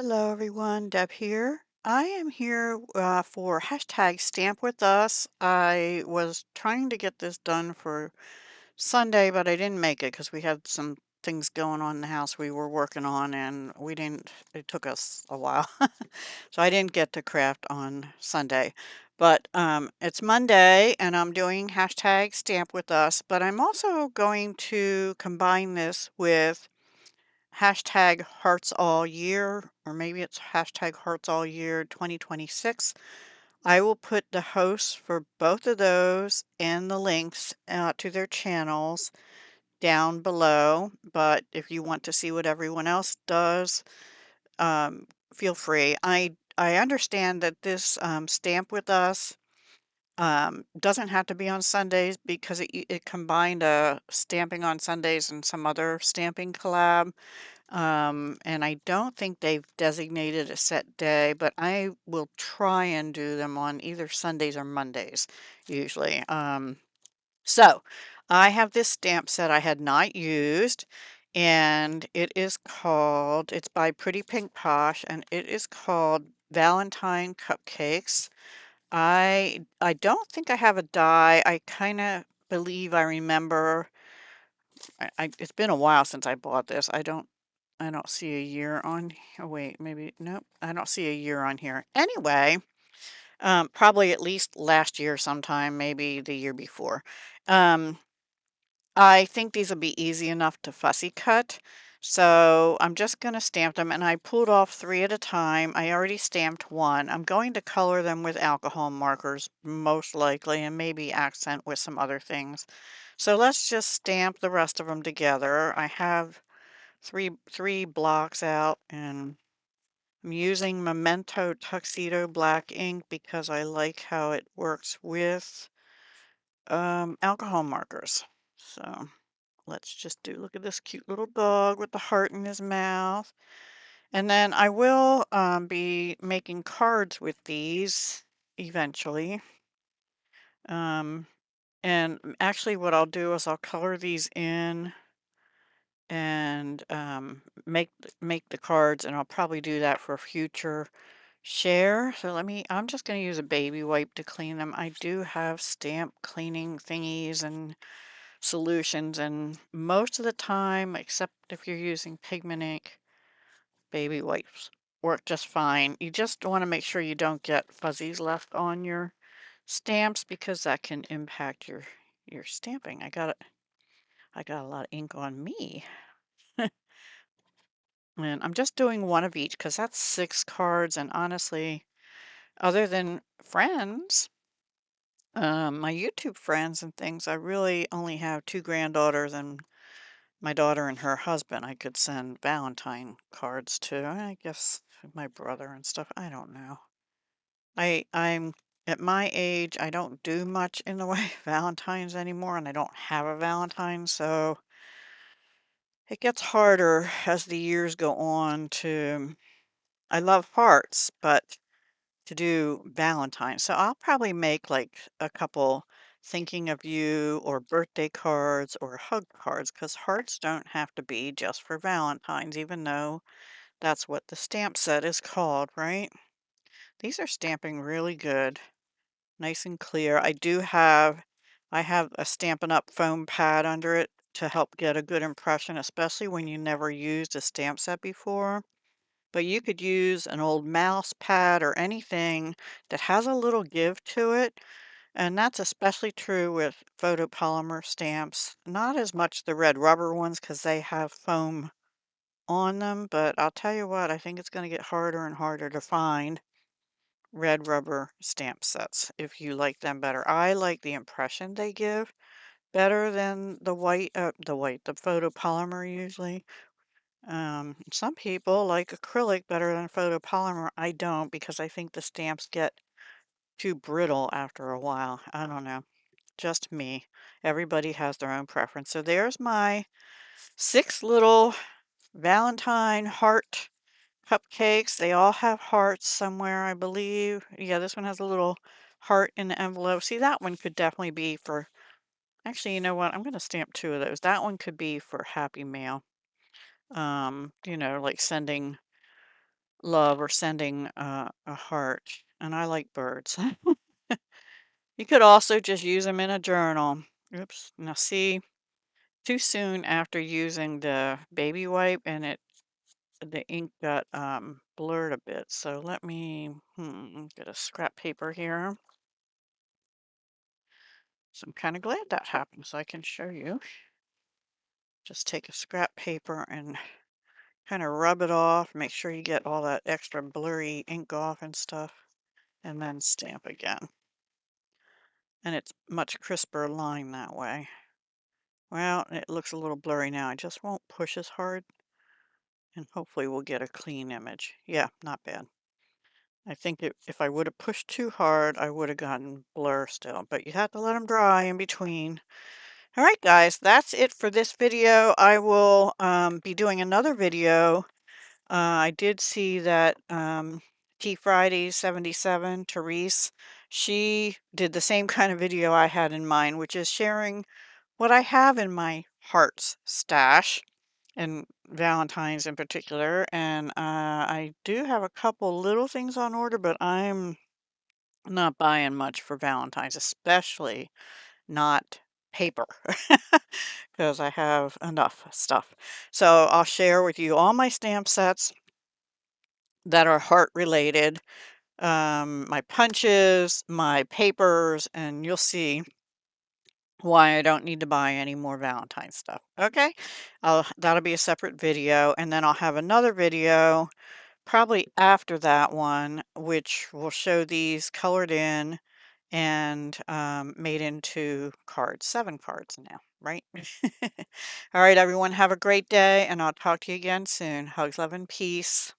Hello everyone, Deb here. I am here for hashtag Stamp With Us. I was trying to get this done for Sunday, but I didn't make it because we had some things going on in the house we were working on and it took us a while. So I didn't get to craft on Sunday. But it's Monday and I'm doing hashtag Stamp With Us, but I'm also going to combine this with hashtag hearts all year, or maybe it's hashtag hearts all year 2026. I will put the hosts for both of those and the links to their channels down below. But if you want to see what everyone else does, feel free. I understand that this Stamp With Us doesn't have to be on Sundays because it combined stamping on Sundays and some other stamping collab. And I don't think they've designated a set day, but I will try and do them on either Sundays or Mondays, usually. So I have this stamp set I had not used, and it's by Pretty Pink Posh, and it is called Valentine Cupcakes. I don't think I have a die. I kind of believe I remember. It's been a while since I bought this. I don't see a year on. Oh wait, maybe nope. I don't see a year on here. Anyway, probably at least last year sometime, maybe the year before. Um, I think these will be easy enough to fussy cut. So I'm just going to stamp them, and I pulled off three at a time. I already stamped one. I'm going to color them with alcohol markers, most likely, and maybe accent with some other things. So let's just stamp the rest of them together. I have three blocks out, and I'm using Memento Tuxedo Black ink because I like how it works with alcohol markers. So let's just look at this cute little dog with the heart in his mouth. And then I will be making cards with these eventually. Um, and actually what I'll do is I'll color these in and make the cards, and I'll probably do that for a future share. So I'm just going to use a baby wipe to clean them. I do have stamp cleaning thingies and solutions, and most of the time, except if you're using pigment ink, baby wipes work just fine. You just want to make sure you don't get fuzzies left on your stamps because that can impact your stamping. I got a lot of ink on me. And I'm just doing one of each because that's 6 cards, and honestly, other than friends, my YouTube friends and things, I really only have 2 granddaughters and my daughter and her husband I could send Valentine cards to. I guess my brother and stuff. I don't know. I'm at my age, I don't do much in the way of Valentines anymore, and I don't have a Valentine, so it gets harder as the years go on to. I love hearts, but to do Valentine's. So I'll probably make like a couple thinking of you or birthday cards or hug cards because hearts don't have to be just for Valentine's, even though that's what the stamp set is called, right? These are stamping really good, nice and clear. I have a Stampin' Up! Foam pad under it to help get a good impression, especially when you never used a stamp set before. But you could use an old mouse pad or anything that has a little give to it, and that's especially true with photopolymer stamps. Not as much the red rubber ones because they have foam on them, but I'll tell you what, I think it's going to get harder and harder to find red rubber stamp sets if you like them better. I like the impression they give better than the photopolymer usually. Some people like acrylic better than photopolymer. I don't because I think the stamps get too brittle after a while. I don't know. Just me. Everybody has their own preference. So there's my 6 little Valentine heart cupcakes. They all have hearts somewhere, I believe. Yeah, this one has a little heart in the envelope. See, that one could definitely be for, actually, you know what? I'm going to stamp 2 of those. That one could be for Happy Mail. Like sending love or sending a heart, and I like birds. You could also just use them in a journal. Oops. Now see, too soon after using the baby wipe and the ink got blurred a bit. So let me get a scrap paper here. So I'm kind of glad that happened so I can show you. Just take a scrap paper and kind of rub it off. Make sure you get all that extra blurry ink off and stuff. And then stamp again. And it's much crisper line that way. Well, it looks a little blurry now. I just won't push as hard. And hopefully we'll get a clean image. Yeah, not bad. I think if I would have pushed too hard, I would have gotten blur still. But you have to let them dry in between. All right, guys, that's it for this video. I will be doing another video. I did see that Tea Friday 77, Therese, she did the same kind of video I had in mind, which is sharing what I have in my hearts stash and Valentine's in particular. And I do have a couple little things on order, but I'm not buying much for Valentine's, especially not paper, because I have enough stuff. So I'll share with you all my stamp sets that are heart related, my punches, my papers, and you'll see why I don't need to buy any more Valentine stuff. Okay, that'll be a separate video, and then I'll have another video probably after that one, which will show these colored in and made into cards, 7 cards now, right? All right, everyone, have a great day, and I'll talk to you again soon. Hugs, love, and peace.